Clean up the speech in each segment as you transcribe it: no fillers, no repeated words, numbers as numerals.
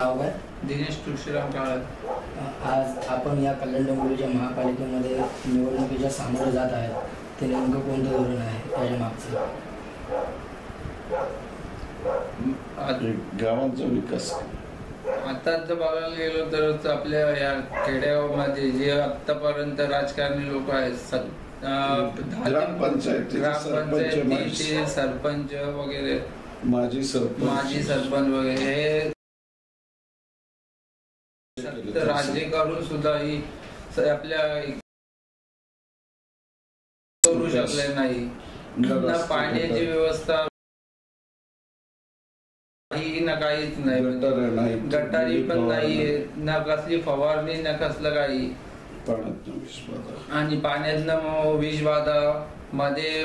नाव काय? दिनेश तुळशीराम काळे. आज आपण या कल्याण डोंबिवलीच्या महापालिकेमध्ये निवडणुकीच्या सामोरे जात आहेत. ते नेमकं कोणतं धोरण आहे त्याच्या मागचं? गावांचा विकास. आता जर बघायला गेलो तर आपल्या या खेड्यामध्ये जे आतापर्यंत राजकारणी लोक आहेत, ग्रामपंचायतीचे सरपंच वगैरे, माजी सरपंच वगैरे, हे राज्य करून सुद्धा ही आपल्या करू शकले नाही. ना पाण्याची व्यवस्था ना काहीच नाही, गटारी पण नाही, ना कसली फवारणी, ना कसलं काही. आणि पाण्यातनं विषबाधा, मध्ये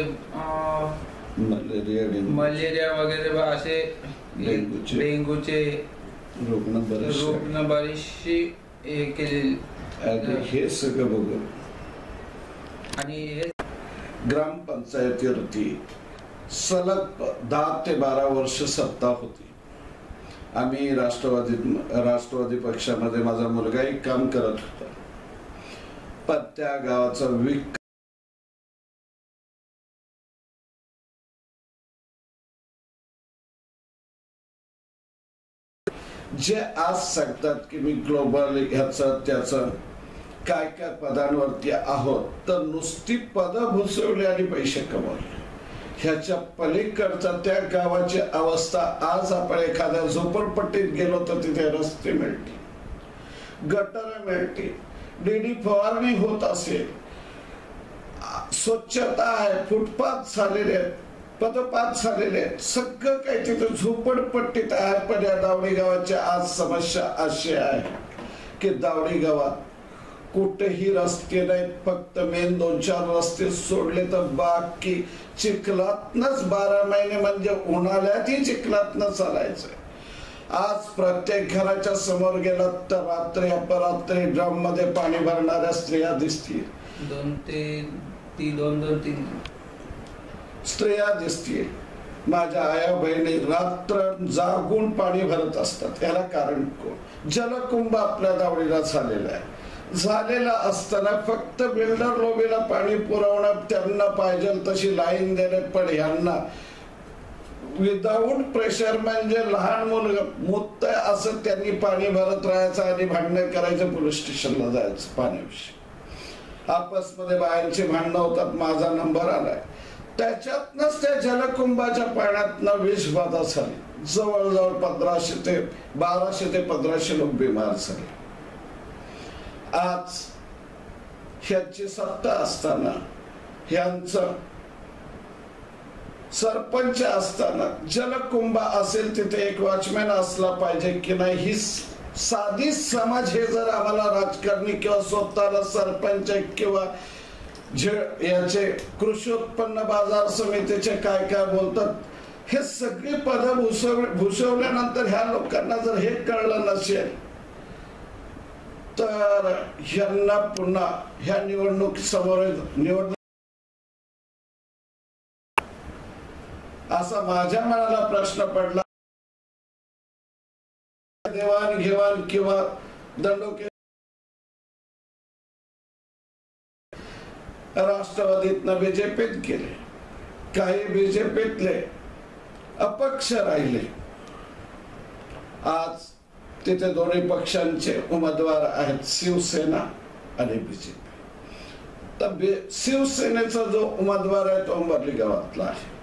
मलेरिया वगैरे असे डेंग्यूचे रुग्ण बरीचशी हे केलेली. हे सगळं बघून आणि हे ग्रामपंचायतीवरती सलग 10 ते 12 वर्ष सत्ता होती. आम्ही राष्ट्रवादी पक्षामध्ये माझा मुलगाही काम करत होता. पण त्या गावाचा विकास जे आज सांगतात की मी ग्लोबल ह्याचं त्याचं काय काय पदांवरती आहोत, तर नुसती पद भुसवली आणि पैसे कमवले. ह्याच्या पलीकडचा त्या गावाची अवस्था, आज आपण एखाद्या झोपडपट्टीत गेलो तर तिथे रस्ते मिळते, गटर मिळते, डीडी फवारणी होत असेल, स्वच्छता आहे, फुटपाथ झालेले आहेत, पदपात झालेले आहेत, सगळं काही तिथे झोपडपट्टीत आहे. पण या दावडी गावाची आज समस्या अशी आहे की दावडी गावात कुठेही रस्ते नाहीत. फक्त मेन 2-4 रस्ते सोडले तर बाकी चिखलातनच 12 महिने, म्हणजे उन्हाळ्यातही चिखलातनं चालायचं. आज प्रत्येक घराच्या समोर गेला तर रात्री अपरात्री ड्रम मध्ये पाणी भरणाऱ्या स्त्रिया दिसतील. 2-3 स्त्रिया दिसतील. माझ्या आया बहिणी रात्र जागून पाणी भरत असतात. याला कारण कोण? जलकुंभ आपल्या दावडीला झालेला असताना फक्त बिल्डर लोबीला पाणी पुरवणं, त्यांना पाहिजे तशी लाईन देणे. पण यांना विदाऊट प्रेशर, म्हणजे लहान मुलगा मुक्त असं त्यांनी पाणी भरत राहायचं आणि भांडणं करायचं, पोलीस स्टेशनला जायचं पाण्याविषयी. आपसमध्ये बायांची भांडणं होतात, माझा नंबर आलाय. त्याच्यातनच त्या जलकुंभाच्या पाण्यातनं विषबाधा झाली. जवळजवळ 1200 ते 1500 लोक बिमार झाले. आज ह्याची सत्ता असताना, ह्यांचं सरपंच असताना, जलकुंभ असेल तिथे एक वॉचमॅन असला पाहिजे की नाही, ही साधी समज. हे जर आम्हाला राजकारणी किंवा स्वतःला सरपंच किंवा याचे कृषी उत्पन्न बाजार समितीचे काय काय बोलतात, हे सगळी पद भूषवल्यानंतर ह्या लोकांना जर हे कळलं नसेल तर ह्यांना पुन्हा ह्या निवडणूक समोर असा माझ्या मनाला प्रश्न पडला. देवाणघेवाण किंवा दंडोके राष्ट्रवादीतनं बीजेपीत गेले, काही बीजेपीतले अपक्ष राहिले. आज तिथे दोन्ही पक्षांचे उमेदवार आहेत, शिवसेना आणि बीजेपी. तर शिवसेनेचा जो उमेदवार आहे तो अंबरली गावातला आहे.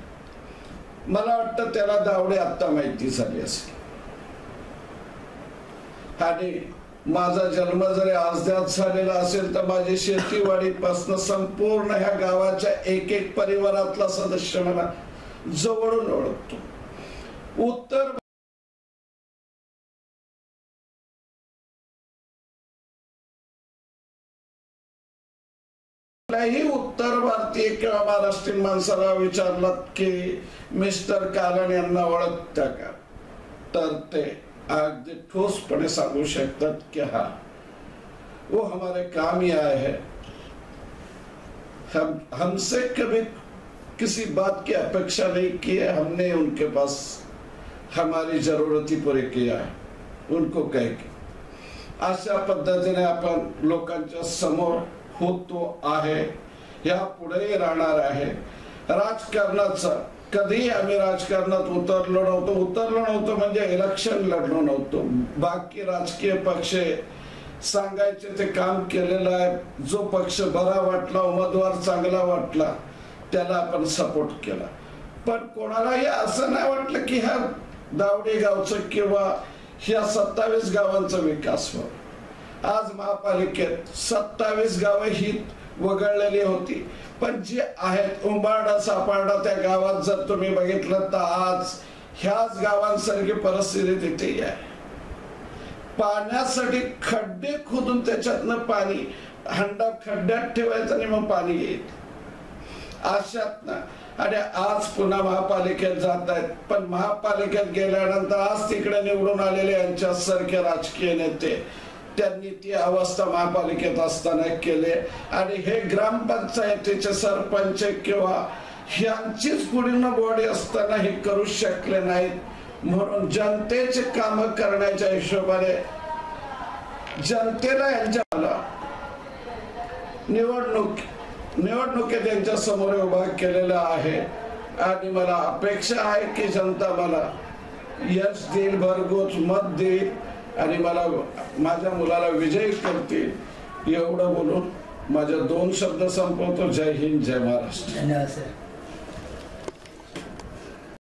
मला वाटतं त्याला दावडे आता माहिती झाली असेल. आणि माझा जन्म जरी आजद्यात झालेला असेल तर माझी शेतीवाडीपासून संपूर्ण ह्या गावाच्या एक परिवारातला सदस्य मला जवळून ओळखतो. उत्तर भारतीय किंवा महाराष्ट्रीयन माणसाला विचारलं की मिस्टर कालन यांना ओळखता का, तर ते अगदी ठोसपणे सांगू शकतात कि हाँ, वो हमारे काम ही आए हैं. हमसे कभी किसी बात की अपेक्षा नहीं की है. हमने उनके पास हमारी जरूरत ही पूरी किया है. उनको कहेंगे. अशा पद्धतीने आपण लोकांच्या समोर होतो आहे, यापुढेही राहणार आहे. राजकारणाचं कधी आम्ही राजकारणात उतरलो नव्हतो म्हणजे इलेक्शन लढलो नव्हतो. बाकी राजकीय पक्ष सांगायचे ते काम केलेलं आहे. जो पक्ष बरा वाटला, उमेदवार चांगला वाटला, त्याला आपण सपोर्ट केला. पण कोणालाही असं नाही वाटलं की ह्या दावडी गावचं किंवा ह्या 27 गावांचा विकास व्हावा. आज महापालिकेत 27 गावं ही वगळलेली होती, पण जी आहेत उंबारडा सापारडा त्या गावात जर तुम्ही बघितलं तर आज ह्याच गावांसारखी परिस्थिती तिथे आहे. पाण्यासाठी खड्डे खोदून त्याच्यातनं पाणी हंडा खड्ड्यात ठेवायचं आणि मग पाणी येईल अशातनं. आणि आज पुन्हा महापालिकेत जात आहेत, पण महापालिकेत गेल्यानंतर आज तिकडे निवडून आलेले यांच्यासारखे राजकीय नेते त्यांनी ती अवस्था महापालिकेत असताना केले. आणि हे ग्रामपंचायतीचे सरपंच किंवा ह्यांचीच पूर्ण बॉडी असताना हे करू शकले नाहीत. म्हणून जनतेचे काम करण्याच्या हिशोबाने जनतेला यांच्या निवडणुकीत यांच्या समोर उभा केलेला आहे. आणि मला अपेक्षा आहे की जनता मला यश देईल, भरघोस मत देईल आणि मला माझ्या मुलाला विजयी करतील. एवढं बोलून माझे 2 शब्द संपवतो. जय हिंद, जय महाराष्ट्र. धन्यवाद सर.